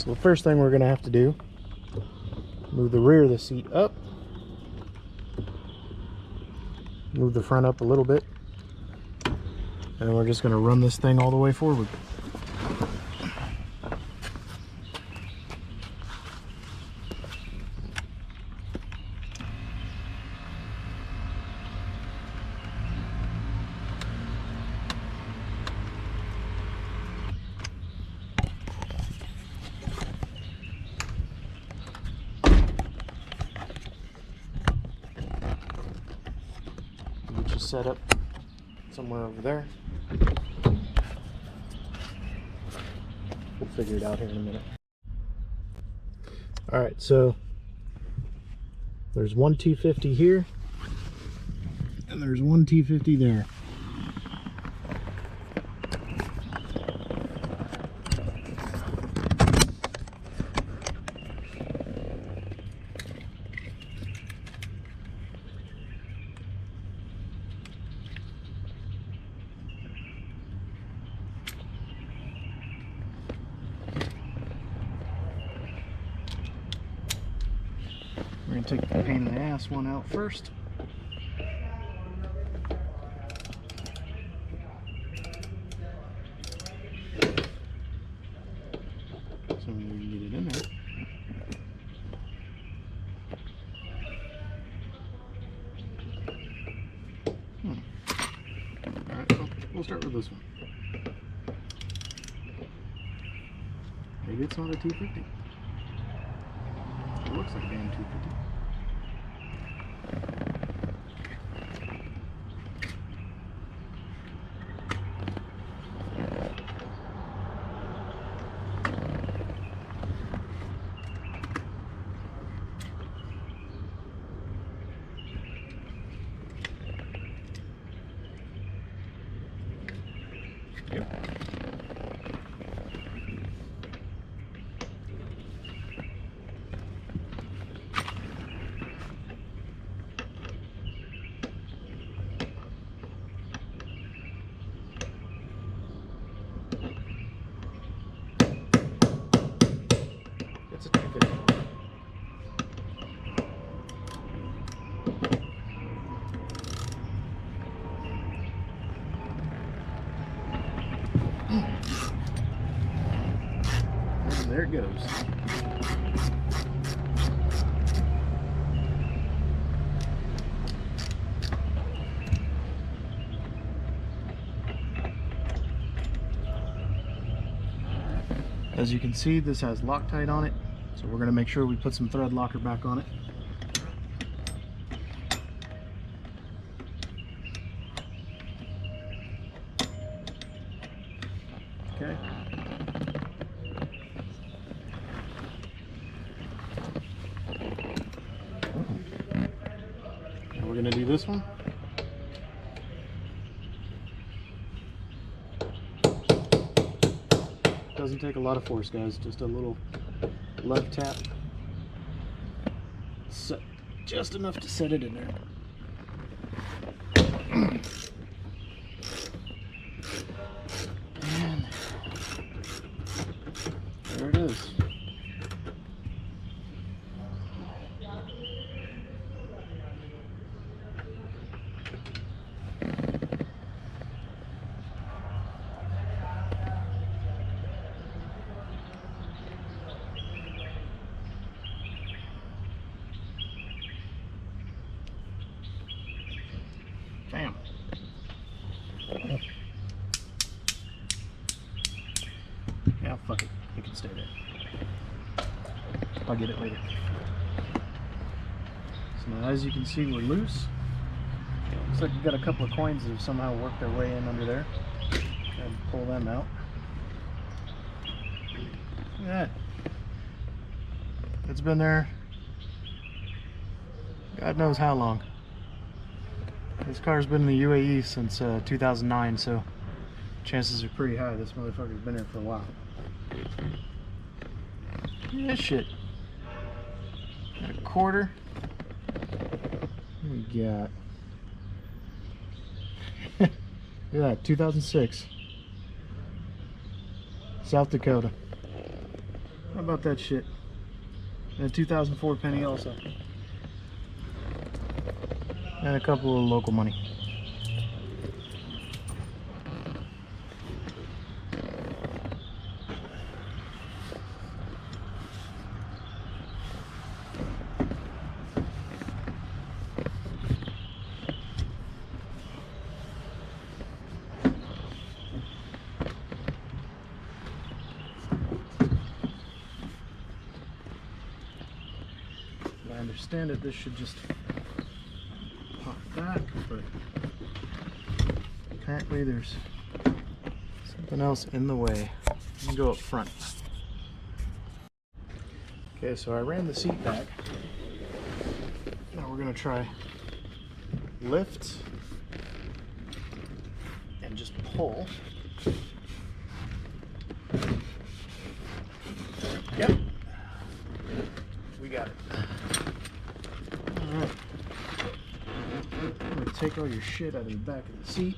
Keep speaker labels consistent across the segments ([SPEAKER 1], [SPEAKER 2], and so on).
[SPEAKER 1] So the first thing we're going to have to do, move the rear of the seat up, move the front up a little bit, and we're just going to run this thing all the way forward. Set up somewhere over there. We'll figure it out here in a minute. Alright, so there's one T50 here and there's one T50 there. We're going to take the pain in the ass one out first. So we can get it in there. Alright, so we'll start with this one. Maybe it's not a T50. It looks like a damn 250. Yep. It's a 250. And there it goes. As you can see, this has Loctite on it, so we're going to make sure we put some thread locker back on it. Okay. Now we're going to do this one. Doesn't take a lot of force, guys, just a little love tap. So, just enough to set it in there. And there it is. Bam. Yeah, fuck it. It can stay there. I'll get it later. So now, as you can see, we're loose. Looks like we've got a couple of coins that have somehow worked their way in under there. And pull them out. Look at that. It's been there God knows how long. This car's been in the UAE since 2009, so chances are pretty high this motherfucker's been here for a while. Yeah, shit. Got a quarter. What we got? Look at that, 2006. South Dakota. How about that shit? And a 2004 penny also. And a couple of local money. I understand it, this should just pop back, but apparently there's something else in the way. You can go up front. Okay, so I ran the seat back. Now we're gonna try lift and just pull. Yep, we got it. Alright, I'm gonna take all your shit out of the back of the seat.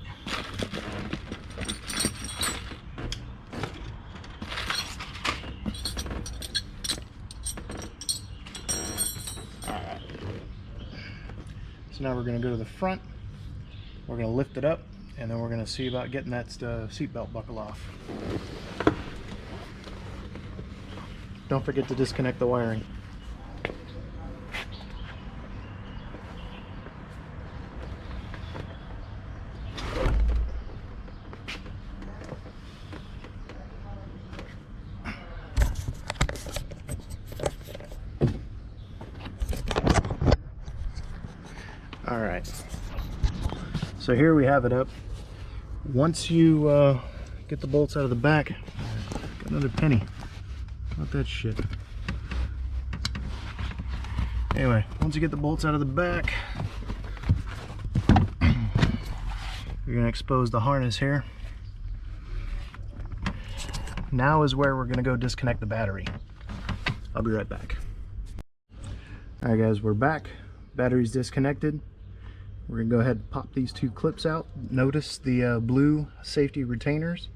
[SPEAKER 1] Alright, so now we're gonna go to the front, we're gonna lift it up, and then we're gonna see about getting that seat belt buckle off. Don't forget to disconnect the wiring. All right, so here we have it up. Once you get the bolts out of the back, got another penny. Not that shit. Anyway, once you get the bolts out of the back, you're going to expose the harness here. Now is where we're going to go disconnect the battery. I'll be right back. Alright guys, we're back. Battery's disconnected. We're going to go ahead and pop these two clips out. Notice the blue safety retainers.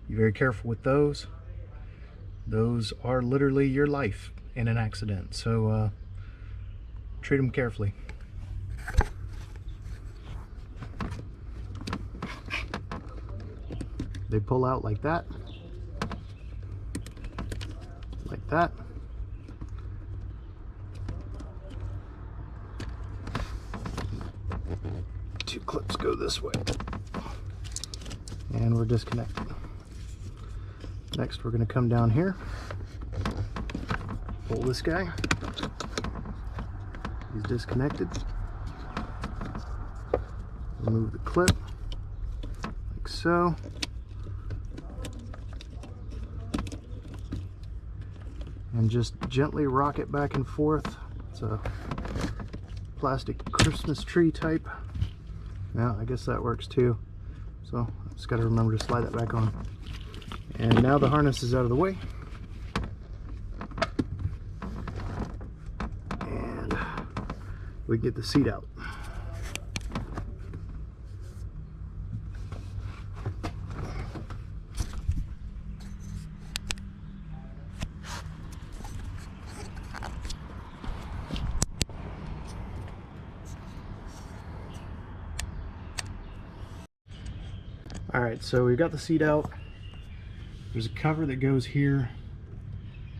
[SPEAKER 1] Be very careful with those. Those are literally your life in an accident, so treat them carefully. They pull out like that, like that. Two clips go this way, and we're disconnected. Next, we're going to come down here, pull this guy. He's disconnected. Remove the clip, like so. And just gently rock it back and forth. It's a plastic Christmas tree type. Yeah, I guess that works too. So, I just got to remember to slide that back on. And now the harness is out of the way. And we get the seat out. Alright, so we've got the seat out. There's a cover that goes here.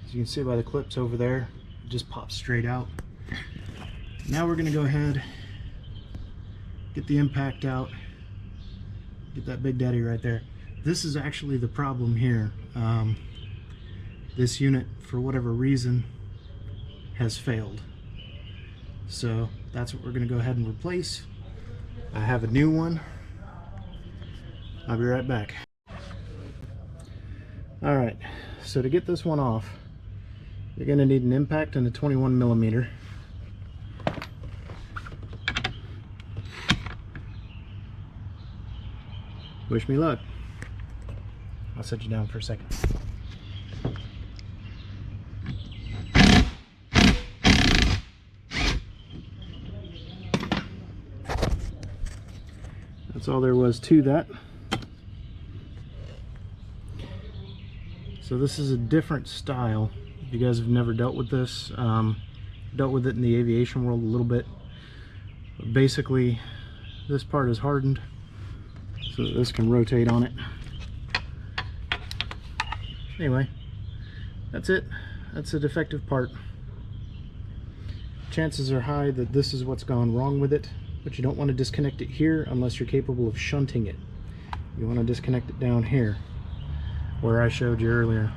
[SPEAKER 1] As you can see by the clips over there, it just pops straight out. Now we're going to go ahead, get the impact out, get that big daddy right there. This is actually the problem here. This unit, for whatever reason, has failed. So that's what we're going to go ahead and replace. I have a new one. I'll be right back. Alright, so to get this one off, you're going to need an impact and a 21mm. Wish me luck. I'll set you down for a second. That's all there was to that. So this is a different style If you guys have never dealt with this, dealt with it in the aviation world a little bit. But basically, this part is hardened so that this can rotate on it. Anyway, that's it. That's a defective part. Chances are high that this is what's gone wrong with it, but you don't want to disconnect it here unless you're capable of shunting it. You want to disconnect it down here where I showed you earlier.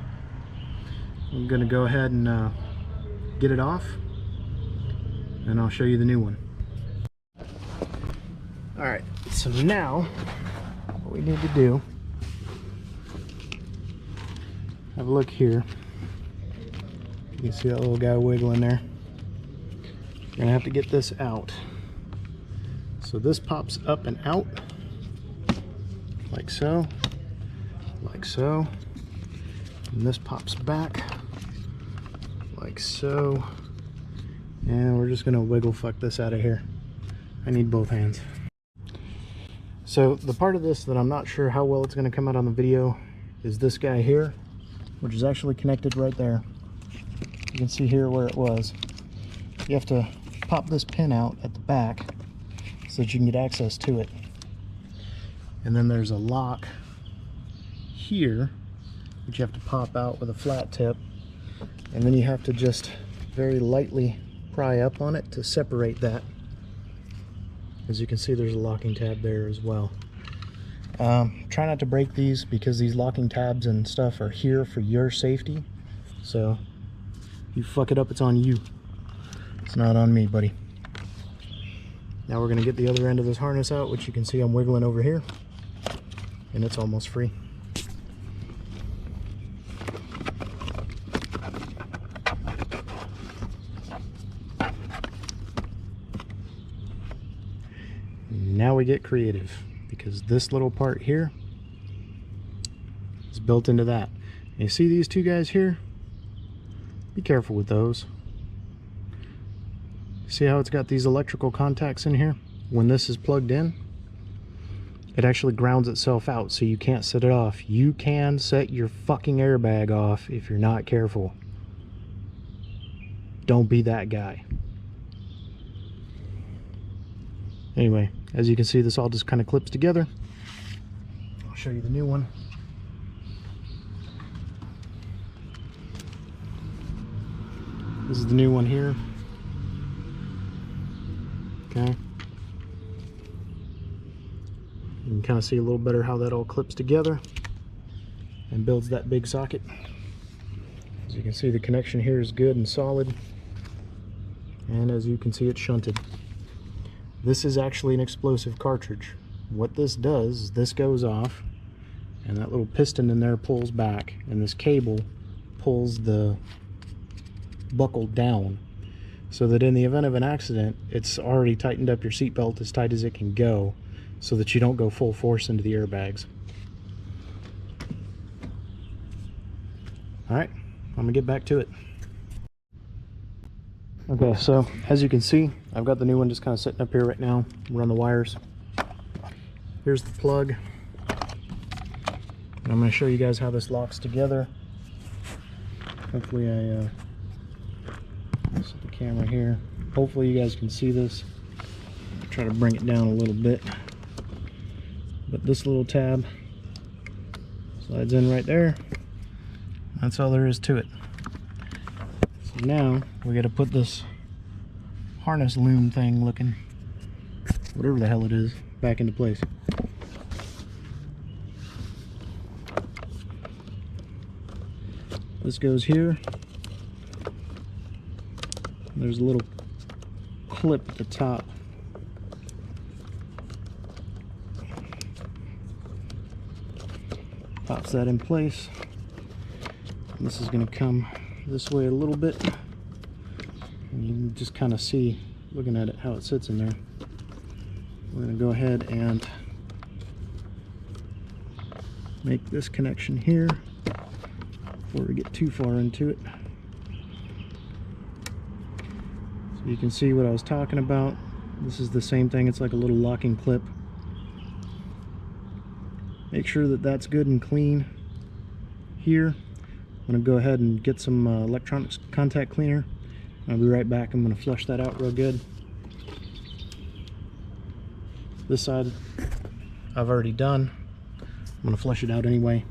[SPEAKER 1] I'm going to go ahead and get it off, and I'll show you the new one. Alright, so now what we need to do, have a look here. You can see that little guy wiggling there. You're going to have to get this out. So this pops up and out, like so, like so. And this pops back, like so. And we're just going to wiggle fuck this out of here. I need both hands. So the part of this that I'm not sure how well it's going to come out on the video is this guy here, which is actually connected right there. You can see here where it was. You have to pop this pin out at the back so that you can get access to it. And then there's a lock here which you have to pop out with a flat tip, and then you have to just very lightly pry up on it to separate that. As you can see, there's a locking tab there as well. Try not to break these because these locking tabs and stuff are here for your safety, so you fuck it up, it's on you. It's not on me, buddy. Now we're going to get the other end of this harness out, which you can see I'm wiggling over here, and it's almost free. Now we get creative, because this little part here is built into that. And you see these two guys here? Be careful with those. See how it's got these electrical contacts in here? When this is plugged in, it actually grounds itself out, so you can't set it off. You can set your fucking airbag off if you're not careful. Don't be that guy. Anyway, as you can see, this all just kind of clips together. I'll show you the new one. This is the new one here. Okay. You can kind of see a little better how that all clips together and builds that big socket. As you can see, the connection here is good and solid. And as you can see, it's shunted. This is actually an explosive cartridge. What this does is this goes off, and that little piston in there pulls back, and this cable pulls the buckle down, so that in the event of an accident, it's already tightened up your seatbelt as tight as it can go, so that you don't go full force into the airbags. Alright, I'm gonna get back to it. Okay, so as you can see, I've got the new one just kind of sitting up here right now. Run the wires. Here's the plug. And I'm going to show you guys how this locks together. Hopefully I set the camera here. Hopefully you guys can see this. I'll try to bring it down a little bit. But this little tab slides in right there. That's all there is to it. So now we got to put this harness loom thing looking, whatever the hell it is, back into place. This goes here. There's a little clip at the top. Pops that in place. And this is going to come this way a little bit. And you can just kind of see, looking at it, how it sits in there. We're going to go ahead and make this connection here before we get too far into it. So you can see what I was talking about. This is the same thing. It's like a little locking clip. Make sure that that's good and clean here. going to go ahead and get some electronics contact cleaner. I'll be right back. I'm going to flush that out real good. This side I've already done. I'm going to flush it out anyway.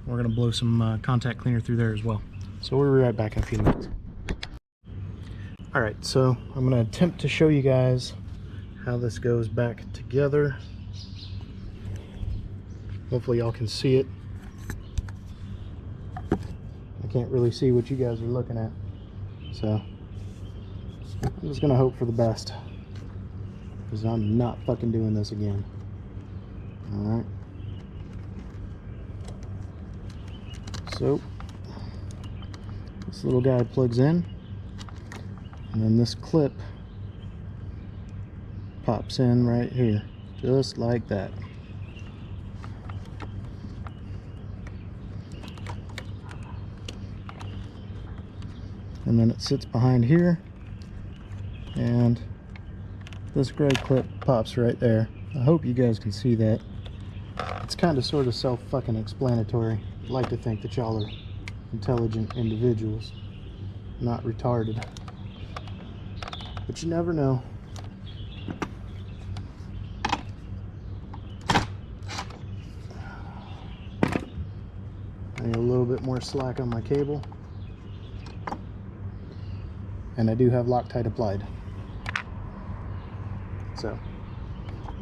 [SPEAKER 1] We're going to blow some contact cleaner through there as well. So we'll be right back in a few minutes. Alright, so I'm going to attempt to show you guys how this goes back together. Hopefully y'all can see it. I can't really see what you guys are looking at. So I'm just going to hope for the best, because I'm not fucking doing this again. Alright. So this little guy plugs in, and then this clip pops in right here, just like that. And then it sits behind here, and this gray clip pops right there. I hope you guys can see that. It's kind of sort of self-fucking explanatory. I'd like to think that y'all are intelligent individuals, not retarded. But you never know. I need a little bit more slack on my cable. And I do have Loctite applied. So,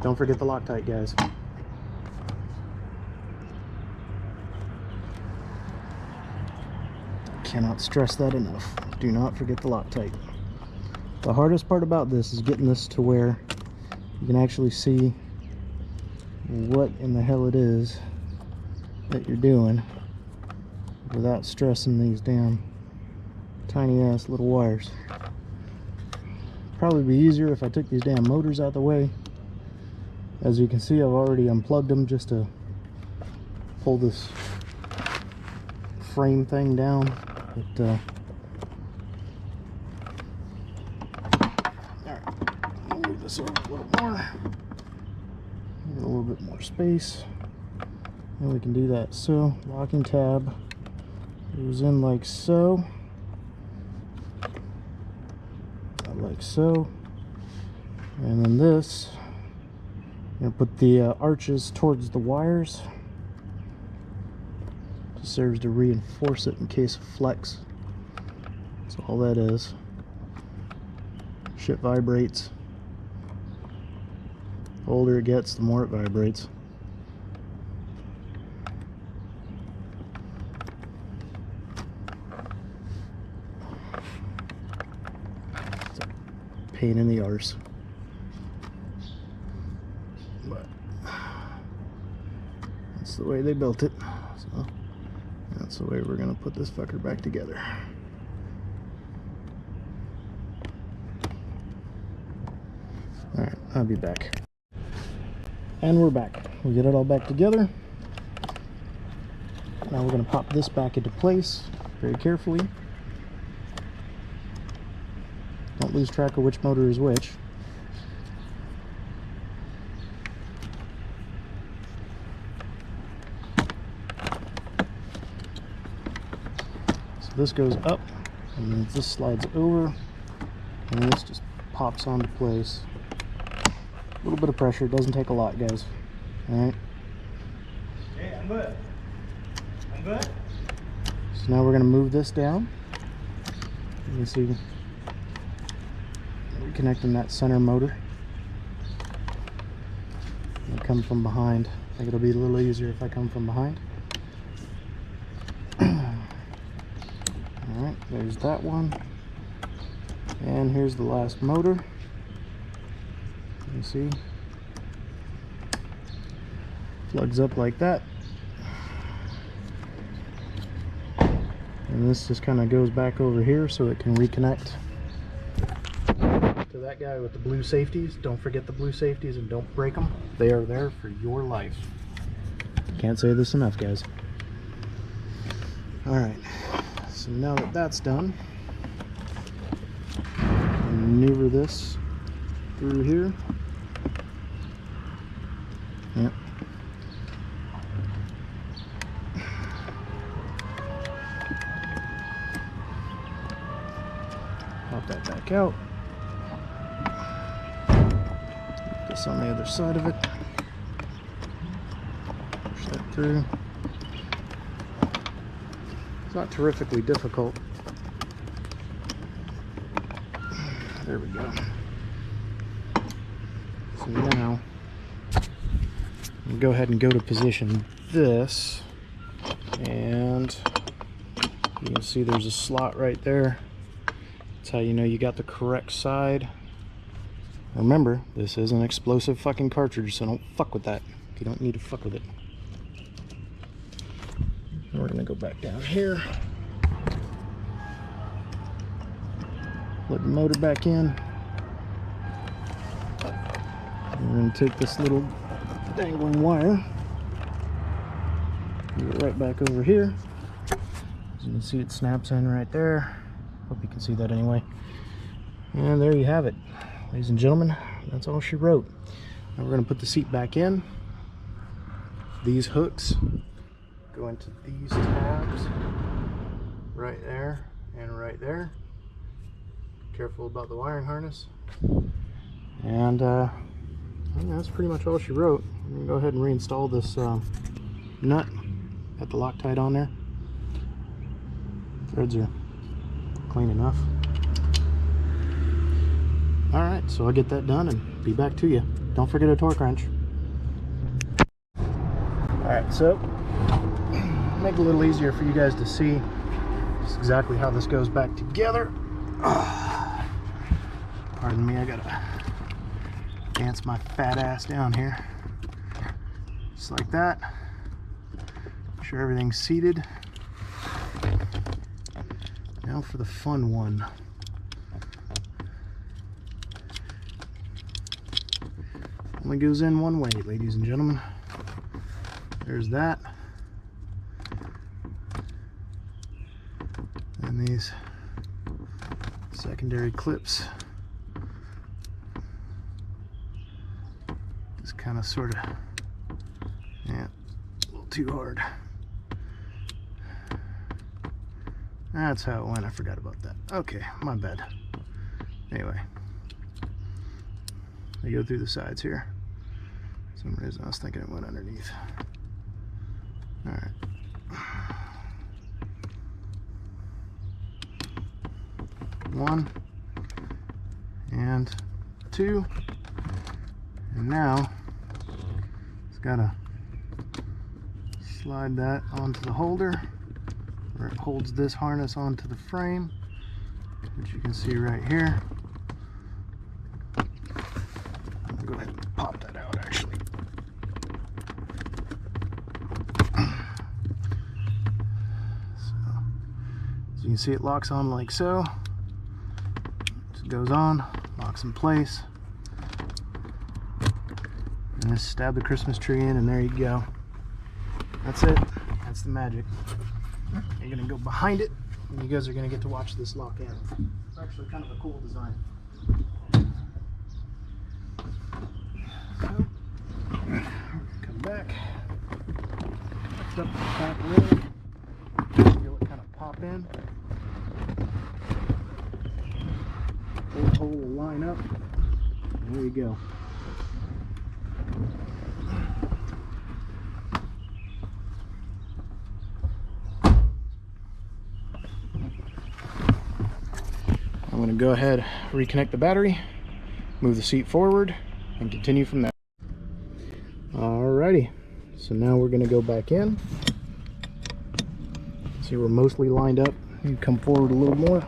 [SPEAKER 1] don't forget the Loctite, guys. Cannot stress that enough. Do not forget the Loctite. The hardest part about this is getting this to where you can actually see what in the hell it is that you're doing without stressing these damn tiny ass little wires. Probably be easier if I took these damn motors out of the way. As you can see, I've already unplugged them just to pull this frame thing down. But alright, I'll move this over a little more. Get a little bit more space, and we can do that. So, locking tab goes in like so, like so, and then this, I'm going to put the arches towards the wires. Just serves to reinforce it in case of flex. That's all that is. Shit vibrates. The older it gets, the more it vibrates. It's a pain in the arse. But that's the way they built it. So that's the way we're going to put this fucker back together. Alright, I'll be back. And we're back. We get it all back together. Now we're going to pop this back into place very carefully. Don't lose track of which motor is which. This goes up, and then this slides over, and this just pops onto place. A little bit of pressure, doesn't take a lot, guys. Alright.
[SPEAKER 2] Hey, I'm good. I'm good.
[SPEAKER 1] So now we're going to move this down. You can see reconnecting that center motor. I'll come from behind. I think it'll be a little easier if I come from behind. Alright, there's that one. And here's the last motor. You see? Plugs up like that. And this just kind of goes back over here so it can reconnect to that guy with the blue safeties. Don't forget the blue safeties and don't break them. They are there for your life. Can't say this enough, guys. Alright. So now that that's done, maneuver this through here. Yep. that back out. Put this on the other side of it. Push that through. It's not terrifically difficult. There we go. So now, we'll go ahead and go to position this, and you can see there's a slot right there. That's how you know you got the correct side. Remember, this is an explosive fucking cartridge, so don't fuck with that. You don't need to fuck with it. We're gonna go back down here. Plug the motor back in. We're gonna take this little dangling wire, put it right back over here. As you can see, it snaps in right there. Hope you can see that anyway. And there you have it, ladies and gentlemen. That's all she wrote. Now we're gonna put the seat back in. These hooks go into these tabs right there and right there. Careful about the wiring harness. And I think that's pretty much all she wrote. I'm gonna go ahead and reinstall this nut. Got the Loctite on there. Threads are clean enough. All right, so I'll get that done and be back to you. Don't forget a torque wrench. All right, so make it a little easier for you guys to see just exactly how this goes back together. Pardon me, I gotta dance my fat ass down here. Just like that. Make sure everything's seated. Now for the fun one. Only goes in one way, ladies and gentlemen. There's that. And these secondary clips just kind of sort of, yeah, a little too hard. That's how it went. I forgot about that. Okay, my bad. Anyway, they go through the sides here. For some reason I was thinking it went underneath. All right. 1 and 2, and now it's gotta slide that onto the holder where it holds this harness onto the frame, which you can see right here. I'll go ahead and pop that out actually. So as you can see, it locks on like so. Goes on, locks in place, and just stab the Christmas tree in, and there you go. That's it. That's the magic. You're gonna go behind it, and you guys are gonna get to watch this lock in. It's actually kind of a cool design. So, come back, lift up the back lid, feel it kind of pop in. Hole will line up. There you go. I'm going to go ahead, reconnect the battery, move the seat forward, and continue from there. Alrighty, so now we're going to go back in. See, we're mostly lined up. You come forward a little more.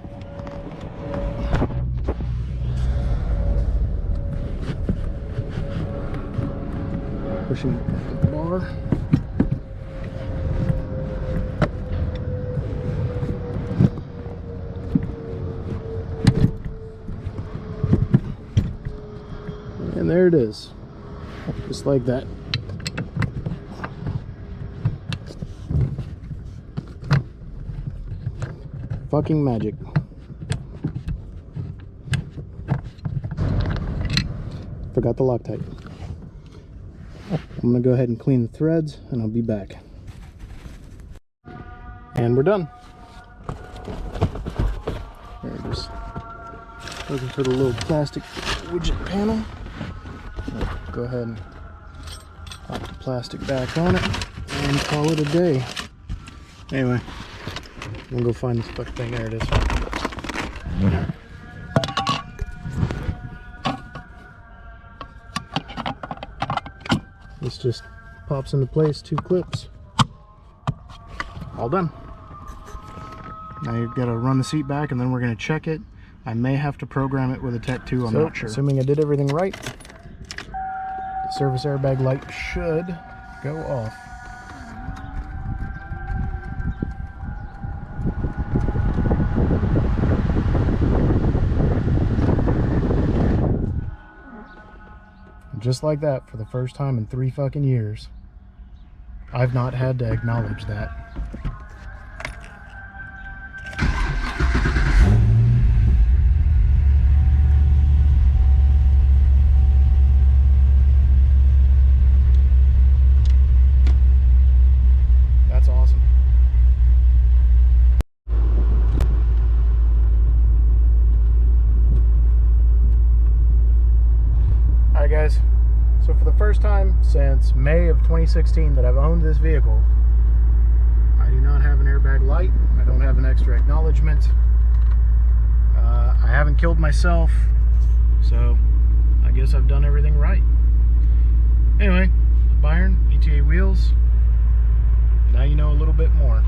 [SPEAKER 1] Pushing the bar. And there it is. Just like that. Fucking magic. Forgot the Loctite. I'm going to go ahead and clean the threads, and I'll be back. And we're done. There it is. Looking for the little plastic widget panel. Go ahead and pop the plastic back on it and call it a day. Anyway, we'll go find this fucking thing. There it is. This just pops into place, 2 clips. All done. Now you've got to run the seat back and then we're going to check it. I may have to program it with a Tech 2, I'm not sure. Assuming I did everything right, the service airbag light should go off. Just like that, for the first time in 3 fucking years, I've not had to acknowledge that. That's awesome. Alright guys, so for the first time since May of 2016 that I've owned this vehicle, I do not have an airbag light. I don't have an extra acknowledgement. I haven't killed myself, so I guess I've done everything right. Anyway, Byron, ETA Wheels. Now you know a little bit more.